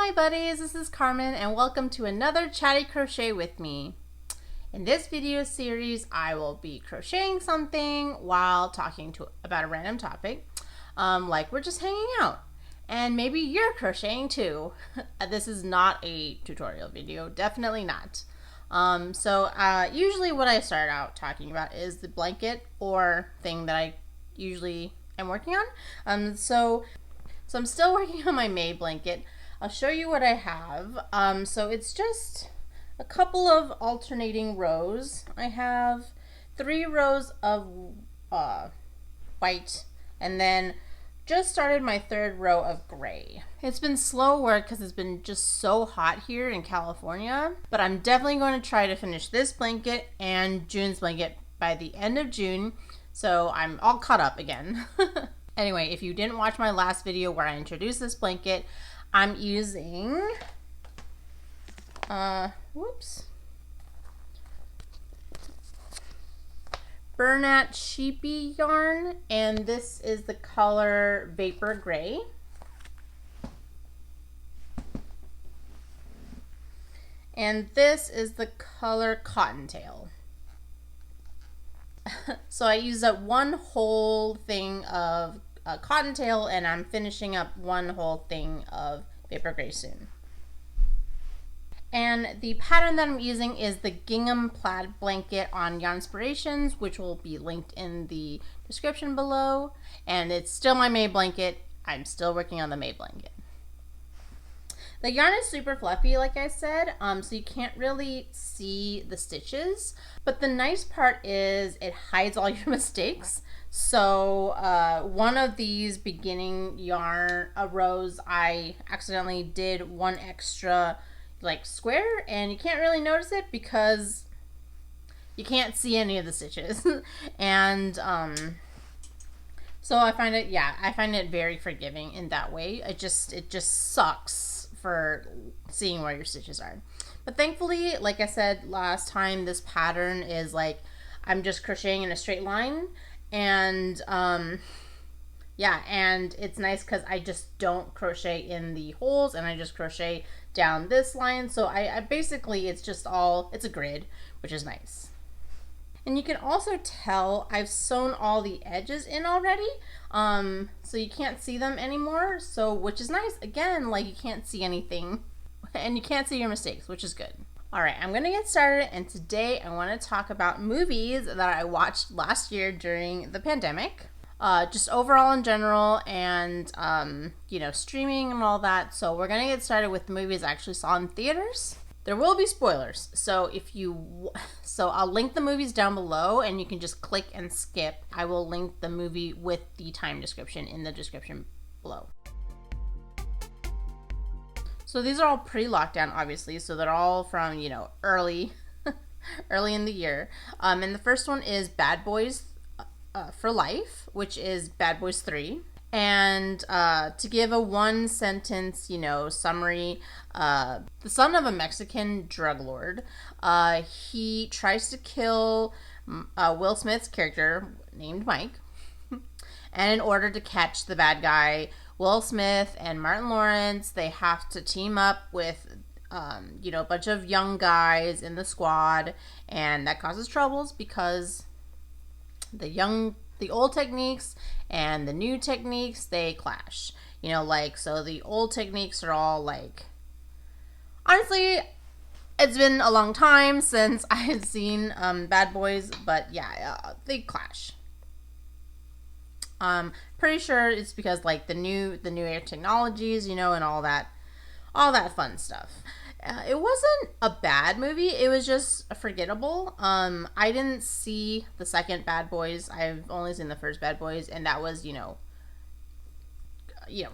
my buddies, this is Carmen and welcome to another Chatty Crochet with me. In this video series, I will be crocheting something while talking about a random topic, like we're just hanging out. And maybe you're crocheting too. This is not a tutorial video, definitely not. Usually what I start out talking about is the blanket or thing that I usually am working on. So I'm still working on my May blanket. I'll show you what I have. So it's just a couple of alternating rows. I have 3 rows of white and then just started my 3rd row of gray. It's been slow work because it's been just so hot here in California, but I'm definitely going to try to finish this blanket and June's blanket by the end of June, so I'm all caught up again. Anyway, if you didn't watch my last video where I introduced this blanket, I'm using Bernat Sheepy yarn, and this is the color Vapor Gray. And this is the color Cottontail. So I used up one whole thing of Cottontail and I'm finishing up one whole thing of Vapor Gray soon. And the pattern that I'm using is the gingham plaid blanket on Yarnspirations, which will be linked in the description below. And it's still my May blanket. I'm still working on the May blanket. The yarn is super fluffy, like I said, so you can't really see the stitches. But the nice part is it hides all your mistakes. So one of these beginning yarn rows, I accidentally did one extra square, and you can't really notice it because you can't see any of the stitches. And so I find it very forgiving in that way. It just sucks for seeing where your stitches are. But thankfully, like I said last time, this pattern is I'm just crocheting in a straight line, and and it's nice because I just don't crochet in the holes and I just crochet down this line. So I basically, it's a grid, which is nice. And you can also tell I've sewn all the edges in already, so you can't see them anymore, which is nice. Again, you can't see anything and you can't see your mistakes, which is good. Alright, I'm going to get started, and today I want to talk about movies that I watched last year during the pandemic. Just overall in general, and streaming and all that. So we're gonna get started with the movies I actually saw in theaters. There will be spoilers, so I'll link the movies down below and you can just click and skip. I will link the movie with the time description in the description below. So these are all pre-lockdown, obviously, so they're all from early in the year. And the first one is Bad Boys for Life, which is Bad Boys 3. And to give a one sentence, summary, the son of a Mexican drug lord, he tries to kill Will Smith's character named Mike. And in order to catch the bad guy, Will Smith and Martin Lawrence, they have to team up with a bunch of young guys in the squad, and that causes troubles because the old techniques and the new techniques, they clash. So the old techniques are all honestly, it's been a long time since I had seen Bad Boys, but they clash. Pretty sure it's because the new air technologies, and all that fun stuff. It wasn't a bad movie. It was just forgettable. I didn't see the second Bad Boys. I've only seen the first Bad Boys, and that was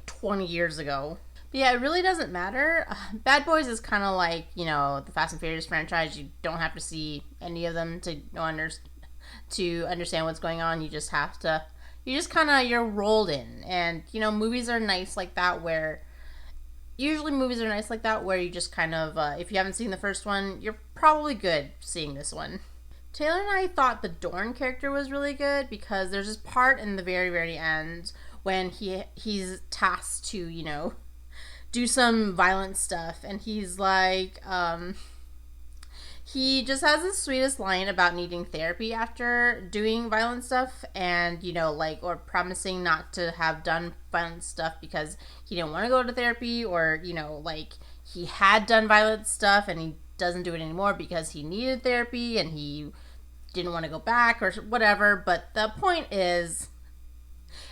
20 years ago. But yeah, it really doesn't matter. Bad Boys is kind of like the Fast and Furious franchise. You don't have to see any of them to understand what's going on. You just have to. You're rolled in, and movies are nice like that where. Usually movies are nice like that where you just if you haven't seen the first one, you're probably good seeing this one. Taylor and I thought the Dorn character was really good because there's this part in the very, very end when he's tasked to, do some violent stuff. And he's like, he just has the sweetest line about needing therapy after doing violent stuff, and, you know, like, or promising not to have done violent stuff because he didn't want to go to therapy, or, you know, like, he had done violent stuff and he doesn't do it anymore because he needed therapy and he didn't want to go back or whatever. But the point is,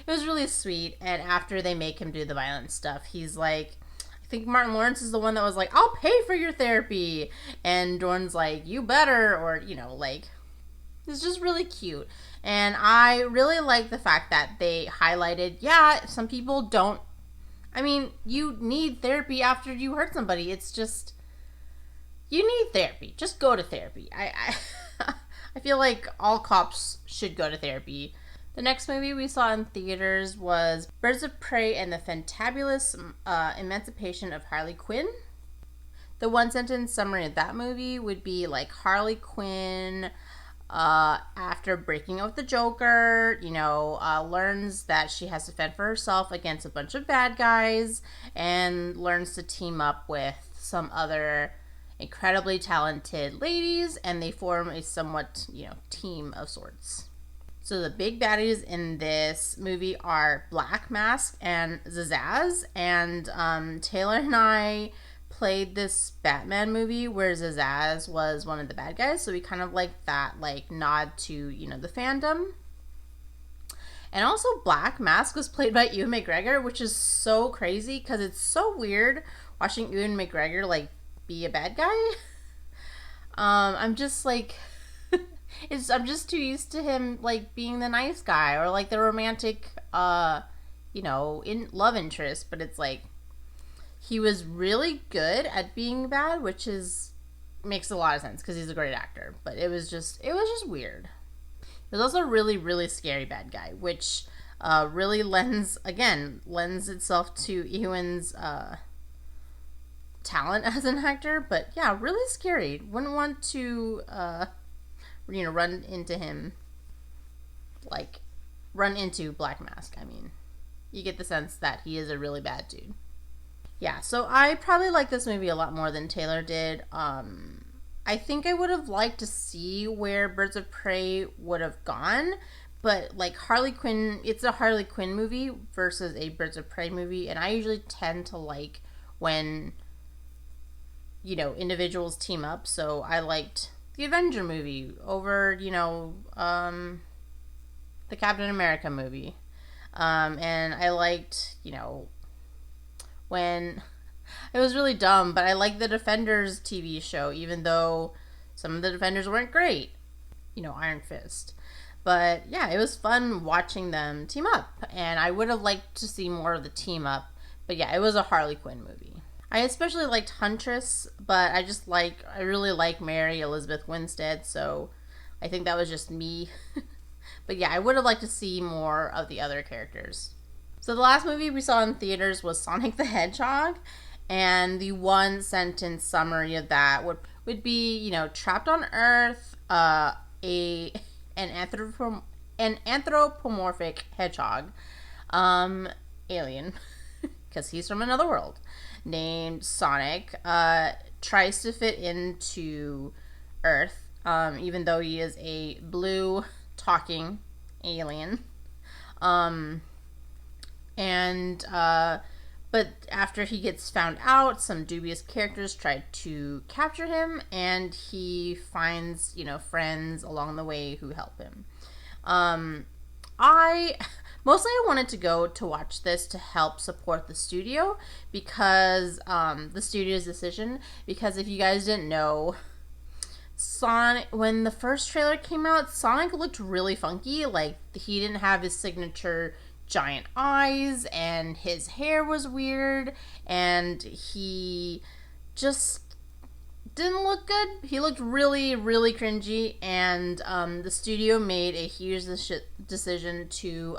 it was really sweet. And after they make him do the violent stuff, he's like, I think Martin Lawrence is the one that was like, I'll pay for your therapy. And Dorn's like, you better, or, you know, like, it's just really cute. And I really like the fact that they highlighted, yeah, some people don't, I mean, you need therapy after you hurt somebody. It's just, you need therapy. Just go to therapy. I feel like all cops should go to therapy. The next movie we saw in theaters was Birds of Prey and the Fantabulous Emancipation of Harley Quinn. The one-sentence summary of that movie would be like Harley Quinn, after breaking up with the Joker, you know, learns that she has to fend for herself against a bunch of bad guys, and learns to team up with some other incredibly talented ladies, and they form a somewhat, you know, team of sorts. So the big baddies in this movie are Black Mask and Zazaz, and Taylor and I played this Batman movie where Zazaz was one of the bad guys, so we kind of like that, like, nod to, you know, the fandom. And also Black Mask was played by Ewan McGregor, which is so crazy because it's so weird watching Ewan McGregor, like, be a bad guy. I'm just like, I'm just too used to him, like, being the nice guy or, like, the romantic, you know, love interest. But it's like, he was really good at being bad, which makes a lot of sense because he's a great actor. But it was just weird. It was also a really, really scary bad guy, which really lends itself to Ewan's talent as an actor. But yeah, really scary. Wouldn't want to you know, run into Black Mask. I mean, you get the sense that he is a really bad dude. Yeah, so I probably like this movie a lot more than Taylor did. I think I would have liked to see where Birds of Prey would have gone, but, like, Harley Quinn, it's a Harley Quinn movie versus a Birds of Prey movie, and I usually tend to like when, you know, individuals team up. So I liked the Avenger movie over, you know, the Captain America movie. And I liked, you know, when, it was really dumb, but I liked the Defenders TV show, even though some of the Defenders weren't great. You know, Iron Fist. But yeah, it was fun watching them team up, and I would have liked to see more of the team up. But yeah, it was a Harley Quinn movie. I especially liked Huntress, but I really like Mary Elizabeth Winstead, so I think that was just me. But yeah, I would have liked to see more of the other characters. So the last movie we saw in theaters was Sonic the Hedgehog, and the one sentence summary of that would be, you know, trapped on Earth, an anthropomorphic hedgehog, alien, because he's from another world, named Sonic, tries to fit into Earth, even though he is a blue talking alien. But after he gets found out, some dubious characters try to capture him, and he finds, you know, friends along the way who help him. I wanted to go to watch this to help support the studio, because the studio's decision, because if you guys didn't know, Sonic, when the first trailer came out, Sonic looked really funky. Like, he didn't have his signature giant eyes, and his hair was weird, and he just didn't look good. He looked really, really cringy, and the studio made a huge decision to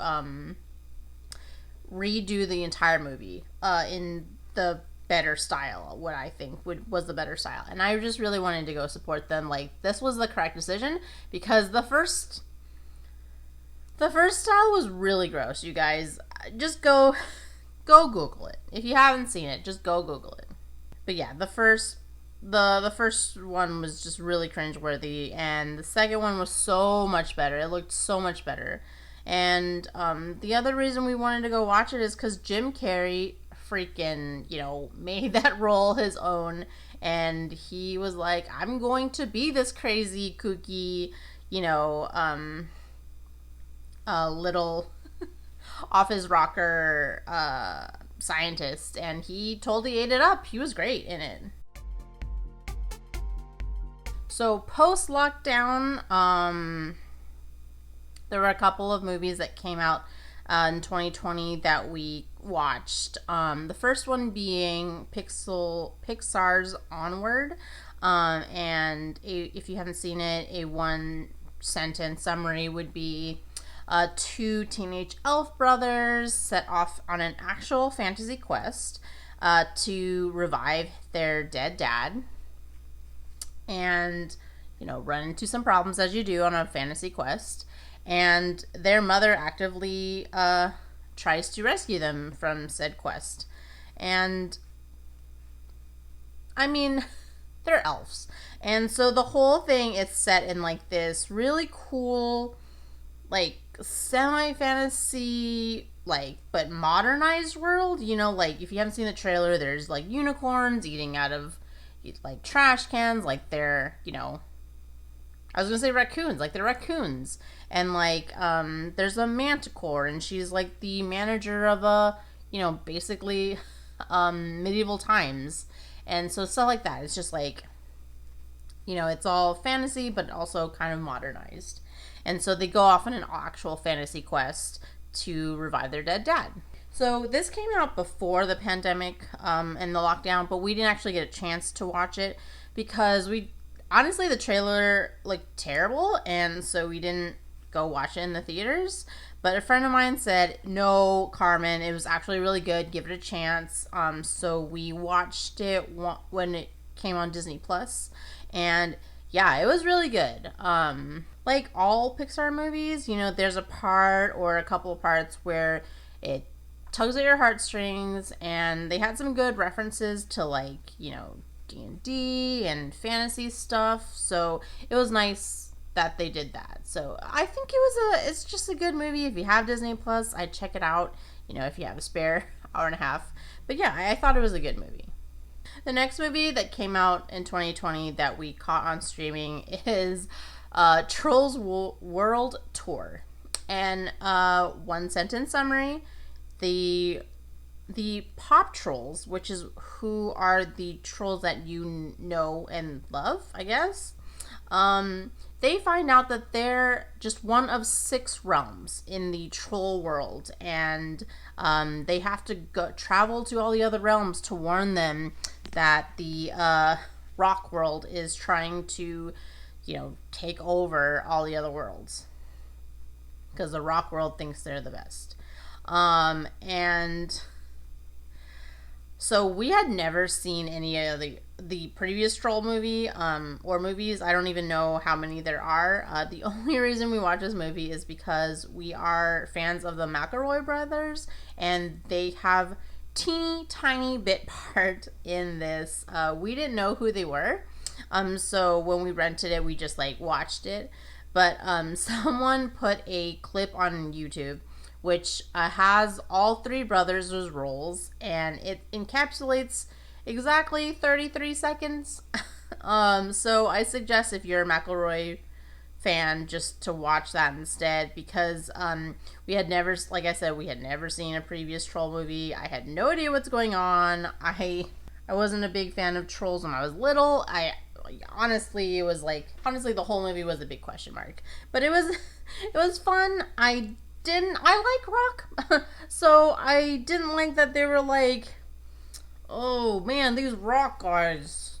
redo the entire movie in the better style, what I think was the better style. And I just really wanted to go support them. Like, this was the correct decision, because the first style was really gross, you guys. Just go go Google it. If you haven't seen it, just go Google it. But yeah, the first one was just really cringeworthy, and the second one was so much better. It looked so much better. And the other reason we wanted to go watch it is because Jim Carrey freaking, made that role his own. And he was like, I'm going to be this crazy, kooky, little off his rocker scientist. And he totally ate it up. He was great in it. So post-lockdown, there were a couple of movies that came out in 2020 that we watched. The first one being Pixar's Onward. And if you haven't seen it, a one-sentence summary would be two teenage elf brothers set off on an actual fantasy quest to revive their dead dad. And, run into some problems as you do on a fantasy quest. And their mother actively tries to rescue them from said quest. And, I mean, they're elves. And so the whole thing is set in, like, this really cool, like, semi-fantasy, like, but modernized world. Like, if you haven't seen the trailer, there's, like, unicorns eating out of, like, trash cans, like they're, I was gonna say raccoons, like they're raccoons. And, like, there's a manticore, and she's, like, the manager of a, basically, medieval times. And so stuff like that. It's just, like, it's all fantasy, but also kind of modernized. And so they go off on an actual fantasy quest to revive their dead dad. So this came out before the pandemic and the lockdown, but we didn't actually get a chance to watch it because honestly, the trailer looked terrible, and so we didn't go watch it in the theaters. But a friend of mine said, no, Carmen, it was actually really good. Give it a chance. So we watched it when it came on Disney Plus, and yeah, it was really good. Like all Pixar movies, there's a part or a couple of parts where it tugs at your heartstrings, and they had some good references to, like, D&D and fantasy stuff, so it was nice that they did that. So I think it's just a good movie. If you have Disney Plus, I'd check it out, if you have a spare hour and a half. But yeah, I thought it was a good movie. The next movie that came out in 2020 that we caught on streaming is Trolls World Tour. And one sentence summary, the pop trolls, which is who are the trolls that you know and love, I guess, they find out that they're just one of 6 realms in the troll world, and they have to travel to all the other realms to warn them that the rock world is trying to, take over all the other worlds, because the rock world thinks they're the best. And so we had never seen any of the previous troll movie, or movies. I don't even know how many there are. The only reason we watch this movie is because we are fans of the McElroy brothers, and they have teeny tiny bit part in this. We didn't know who they were. So when we rented it, we just, like, watched it. But, someone put a clip on YouTube which has all 3 brothers' roles, and it encapsulates exactly 33 seconds. So I suggest, if you're a McElroy fan, just to watch that instead, because we had never, like I said, we had never seen a previous troll movie. I had no idea what's going on. I wasn't a big fan of trolls when I was little. Honestly, the whole movie was a big question mark. But it was fun. I like rock, so I didn't like that they were like, oh man, these rock guys,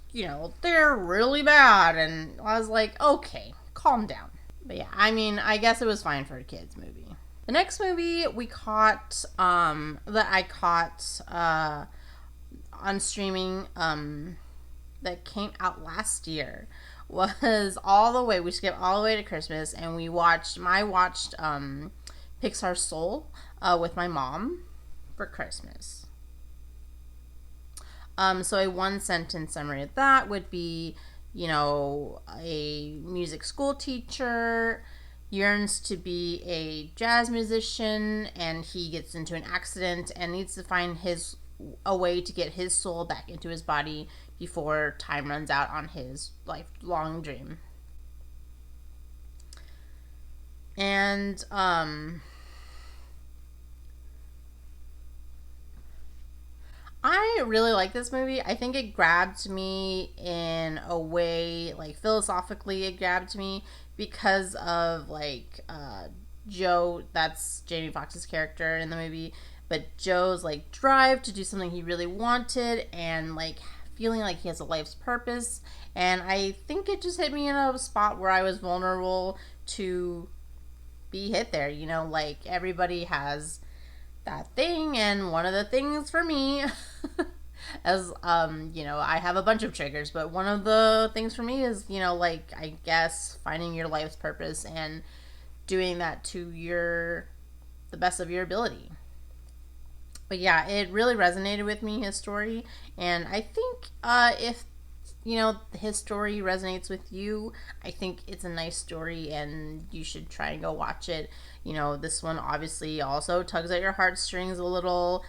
they're really bad, and I was like, okay, calm down. But yeah, I guess it was fine for a kids movie. The next movie we caught, that I caught on streaming, that came out last year, was we skipped all the way to Christmas, and I watched Pixar Soul with my mom. for Christmas? So a one sentence summary of that would be, a music school teacher yearns to be a jazz musician, and he gets into an accident and needs to find a way to get his soul back into his body before time runs out on his lifelong dream. And I really like this movie. I think it grabbed me in a way, philosophically it grabbed me because of, Joe, that's Jamie Foxx's character in the movie, but Joe's, drive to do something he really wanted and, feeling like he has a life's purpose. And I think it just hit me in a spot where I was vulnerable to be hit there. Everybody has that thing, and one of the things for me as I have a bunch of triggers, but one of the things for me is I guess finding your life's purpose and doing that to the best of your ability. But yeah, it really resonated with me, his story, and I think if his story resonates with you, I think it's a nice story and you should try and go watch it. This one obviously also tugs at your heartstrings a little,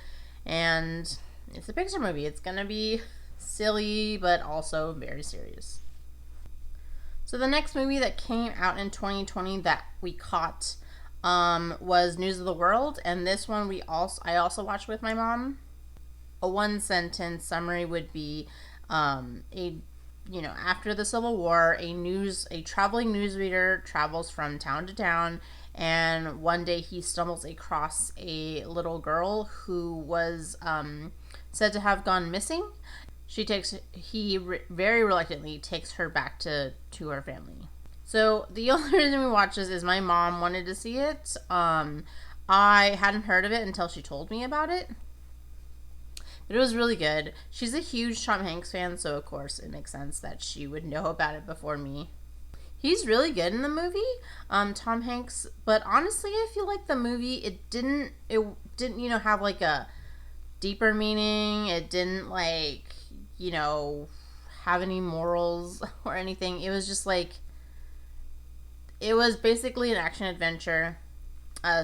and it's a Pixar movie. It's gonna be silly, but also very serious. So the next movie that came out in 2020 that we caught was News of the World, and this one I also watched with my mom. A one sentence summary would be after the Civil War, a traveling newsreader travels from town to town, and one day he stumbles across a little girl who was said to have gone missing. He very reluctantly takes her back to her family. So the only reason we watched this is my mom wanted to see it. I hadn't heard of it until she told me about it. But it was really good. She's a huge Tom Hanks fan, so of course it makes sense that she would know about it before me. He's really good in the movie, Tom Hanks. But honestly, I feel like the movie, it didn't have a deeper meaning. It didn't have any morals or anything. It was just it was basically an action adventure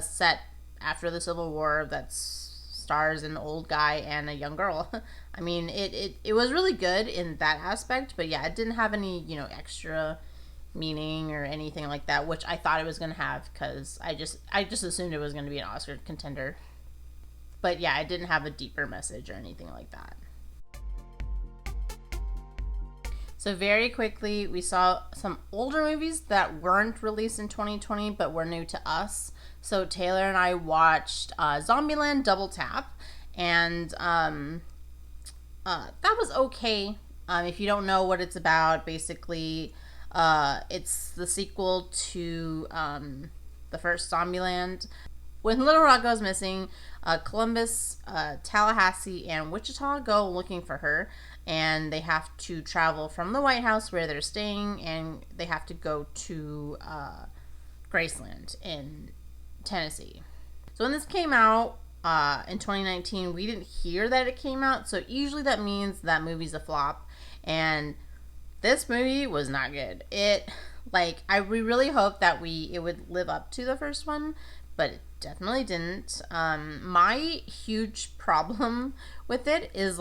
set after the Civil War that stars an old guy and a young girl. I mean, it was really good in that aspect, but yeah, it didn't have any, extra meaning or anything like that, which I thought it was going to have, because I just assumed it was going to be an Oscar contender. But yeah, it didn't have a deeper message or anything like that. So very quickly, we saw some older movies that weren't released in 2020 but were new to us. So Taylor and I watched Zombieland Double-Tap, and that was okay. If you don't know what it's about, basically it's the sequel to the first Zombieland. When Little Rock goes missing, Columbus, Tallahassee, and Wichita go looking for her, and they have to travel from the White House where they're staying, and they have to go to Graceland in Tennessee. So when this came out in 2019, we didn't hear that it came out, so usually that means that movie's a flop, and this movie was not good. We really hoped that it would live up to the first one, but it definitely didn't. My huge problem with it is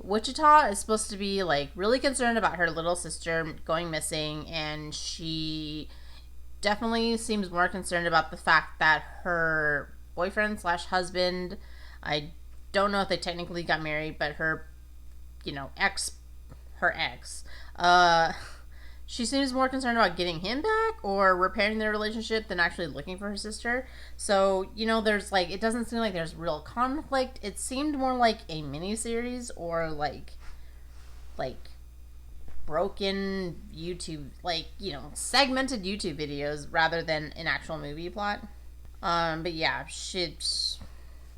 Wichita is supposed to be really concerned about her little sister going missing, and she definitely seems more concerned about the fact that her boyfriend / husband, I don't know if they technically got married, but her ex, she seems more concerned about getting him back or repairing their relationship than actually looking for her sister. So, there's it doesn't seem like there's real conflict. It seemed more like a miniseries or broken YouTube, segmented YouTube videos rather than an actual movie plot. But yeah,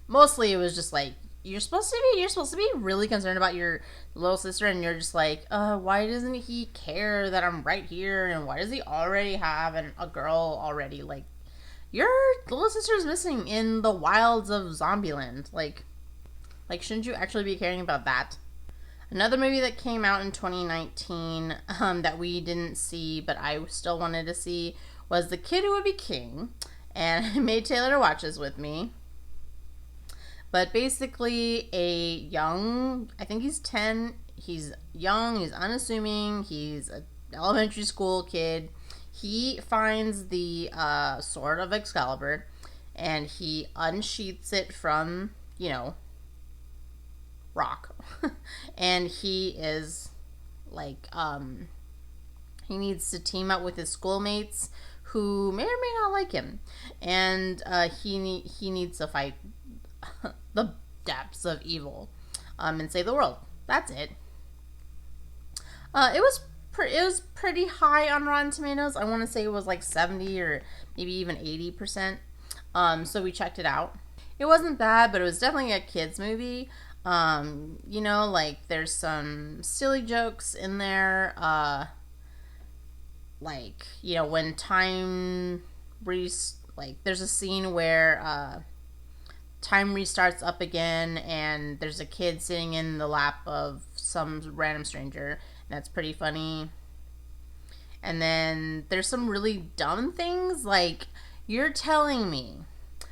mostly it was just you're supposed to be really concerned about your little sister, and you're just why doesn't he care that I'm right here, and why does he already have a girl already? your little sister's missing in the wilds of Zombieland. Like, shouldn't you actually be caring about that? Another movie that came out in 2019 that we didn't see, but I still wanted to see, was The Kid Who Would Be King. And I made Taylor watch this with me. But basically, I think he's 10. He's young, he's unassuming, he's an elementary school kid. He finds the sword of Excalibur, and he unsheaths it from, rock. And he is like, he needs to team up with his schoolmates who may or may not like him. And he needs to fight the depths of evil and save the world. That's it. It was pretty high on Rotten Tomatoes. I want to say it was like 70 or maybe even 80%. So we checked it out. It wasn't bad, but it was definitely a kids movie. There's some silly jokes in there. When time there's a scene where time restarts up again, and there's a kid sitting in the lap of some random stranger. That's pretty funny. And then there's some really dumb things, like, you're telling me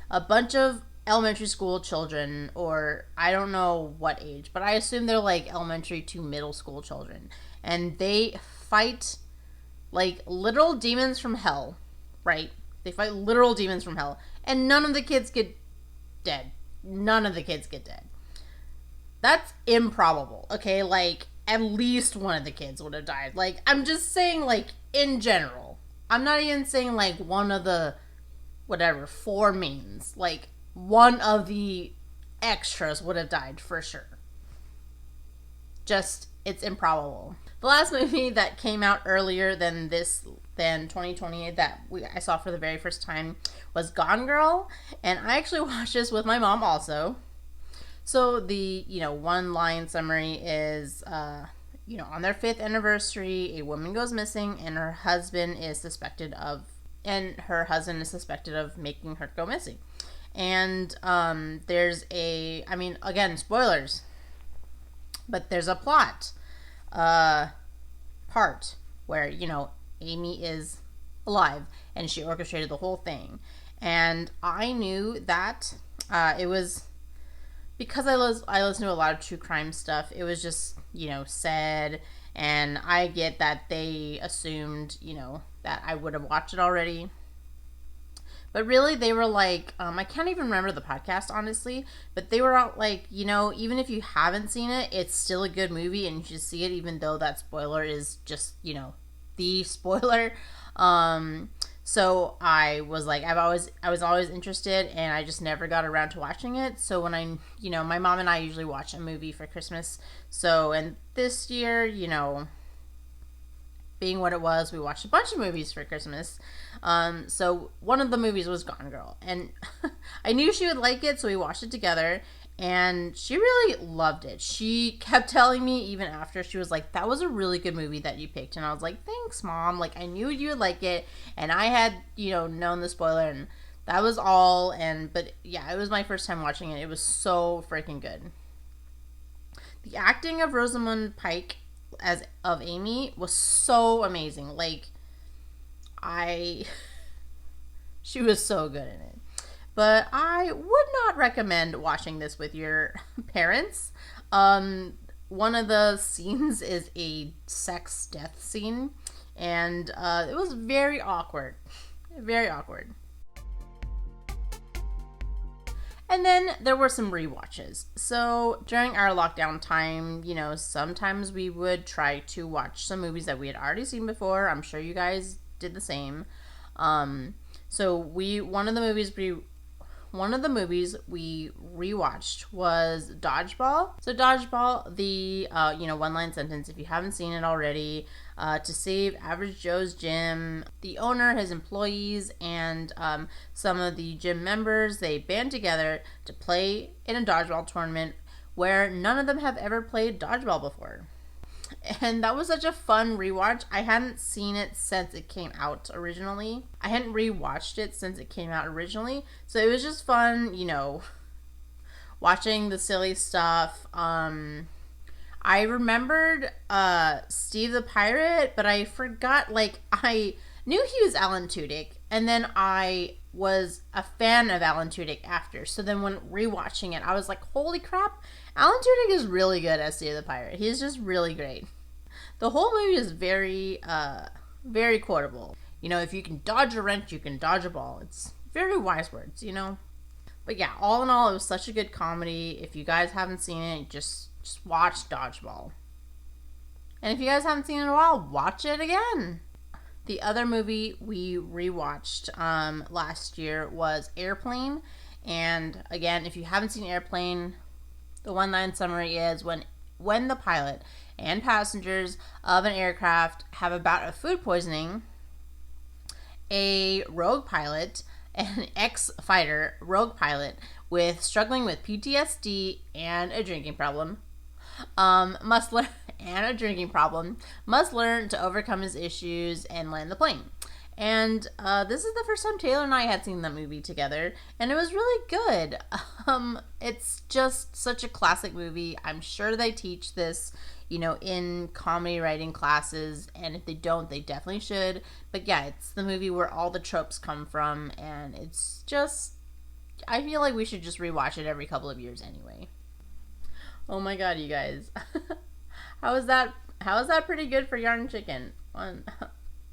a bunch of elementary school children, or I don't know what age, but I assume they're like elementary to middle school children, and they fight like literal demons from hell, right? They fight literal demons from hell, and none of the kids get dead. None of the kids get dead. That's improbable, okay? Like, at least one of the kids would have died. Like, I'm just saying, like, in general. I'm not even saying, like, one of the, whatever, 4 mains. Like, one of the extras would have died for sure. Just, it's improbable. The last movie that came out earlier than 2020 that I saw for the very first time was Gone Girl. And I actually watched this with my mom also. So the, one line summary is, on their 5th anniversary, a woman goes missing, and her husband is suspected of making her go missing. And there's again, spoilers, but there's a plot part where, Amy is alive, and she orchestrated the whole thing. And I knew that it was, because I listen to a lot of true crime stuff, it was just, said, and I get that they assumed, that I would have watched it already. But really, they were like, I can't even remember the podcast, honestly, but they were out like, even if you haven't seen it, it's still a good movie, and you should see it, even though that spoiler is just, the spoiler. So I was like, I was always interested, and I just never got around to watching it. So when my mom and I usually watch a movie for Christmas. So, and this year, being what it was, we watched a bunch of movies for Christmas. So one of the movies was Gone Girl, and I knew she would like it, so we watched it together. And she really loved it. She kept telling me, even after, she was like, that was a really good movie that you picked. And I was like, thanks, Mom. Like, I knew you would like it. And I had, known the spoiler. And that was all. But yeah, it was my first time watching it. It was so freaking good. The acting of Rosamund Pike of Amy was so amazing. Like, she was so good in it. But I would not recommend watching this with your parents. One of the scenes is a sex death scene. And it was very awkward. Very awkward. And then there were some rewatches. So during our lockdown time, sometimes we would try to watch some movies that we had already seen before. I'm sure you guys did the same. So one of the movies we rewatched was Dodgeball. So Dodgeball, the one-line sentence, if you haven't seen it already, to save Average Joe's gym, the owner, his employees, and some of the gym members, they band together to play in a dodgeball tournament where none of them have ever played dodgeball before. And that was such a fun rewatch. I hadn't seen it since it came out originally. I hadn't rewatched it since it came out originally. So it was just fun, you know, watching the silly stuff. I remembered Steve the Pirate, but I forgot, like, I knew he was Alan Tudyk, and then I was a fan of Alan Tudyk after. So then when rewatching it, I was like, holy crap, Alan Tudyk is really good as Steve the Pirate. He's just really great. The whole movie is very, very quotable. You know, if you can dodge a wrench, you can dodge a ball. It's very wise words, you know? But yeah, all in all, it was such a good comedy. If you guys haven't seen it, just watch Dodgeball. And if you guys haven't seen it in a while, watch it again. The other movie we rewatched last year was Airplane. And again, if you haven't seen Airplane, the one-line summary is when the pilot and passengers of an aircraft have a bout of food poisoning, a rogue pilot, an ex-fighter rogue pilot struggling with PTSD and a drinking problem, must learn to overcome his issues and land the plane. And this is the first time Taylor and I had seen that movie together, and it was really good. It's just such a classic movie. I'm sure they teach this, you know, in comedy writing classes, and if they don't, they definitely should. But yeah, it's the movie where all the tropes come from, and it's just, I feel like we should just rewatch it every couple of years anyway. Oh my god, you guys. How is that pretty good for Yarn Chicken?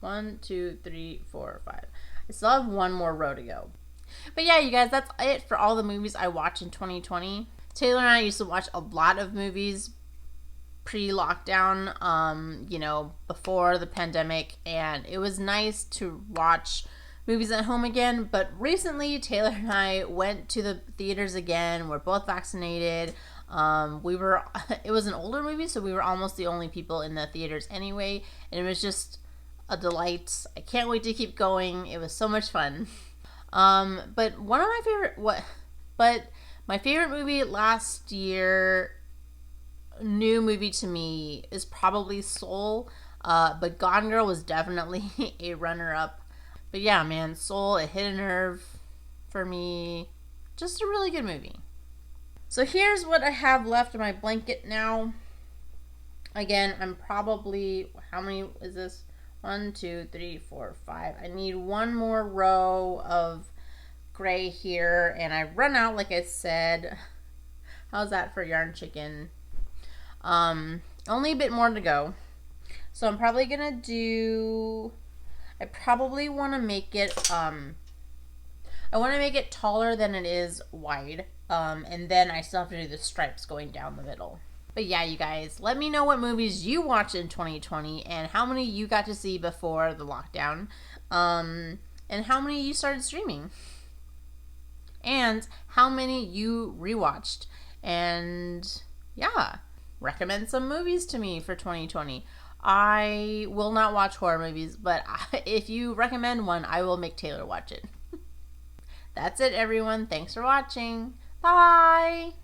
1, 2, 3, 4, 5. I still have one more row to go. But yeah, you guys, that's it for all the movies I watched in 2020. Taylor and I used to watch a lot of movies pre-lockdown, you know, before the pandemic, and it was nice to watch movies at home again. But recently, Taylor and I went to the theaters again. We're both vaccinated. It was an older movie, so we were almost the only people in the theaters anyway, and it was just a delight. I can't wait to keep going. It was so much fun. But my favorite movie last year, new movie to me, is probably Soul. But Gone Girl was definitely a runner-up. But yeah, man, Soul, it hit a nerve for me. Just a really good movie. So here's what I have left in my blanket now. Again, I'm probably, how many is this? 1, 2, 3, 4, 5. I need one more row of gray here, and I run out, like I said. How's that for Yarn Chicken? Only a bit more to go. So I'm probably gonna do, I probably want to make it, I want to make it taller than it is wide. And then I still have to do the stripes going down the middle. But yeah, you guys, let me know what movies you watched in 2020 and how many you got to see before the lockdown. And how many you started streaming. And how many you rewatched. And yeah, recommend some movies to me for 2020. I will not watch horror movies, but if you recommend one, I will make Taylor watch it. That's it, everyone. Thanks for watching. Bye!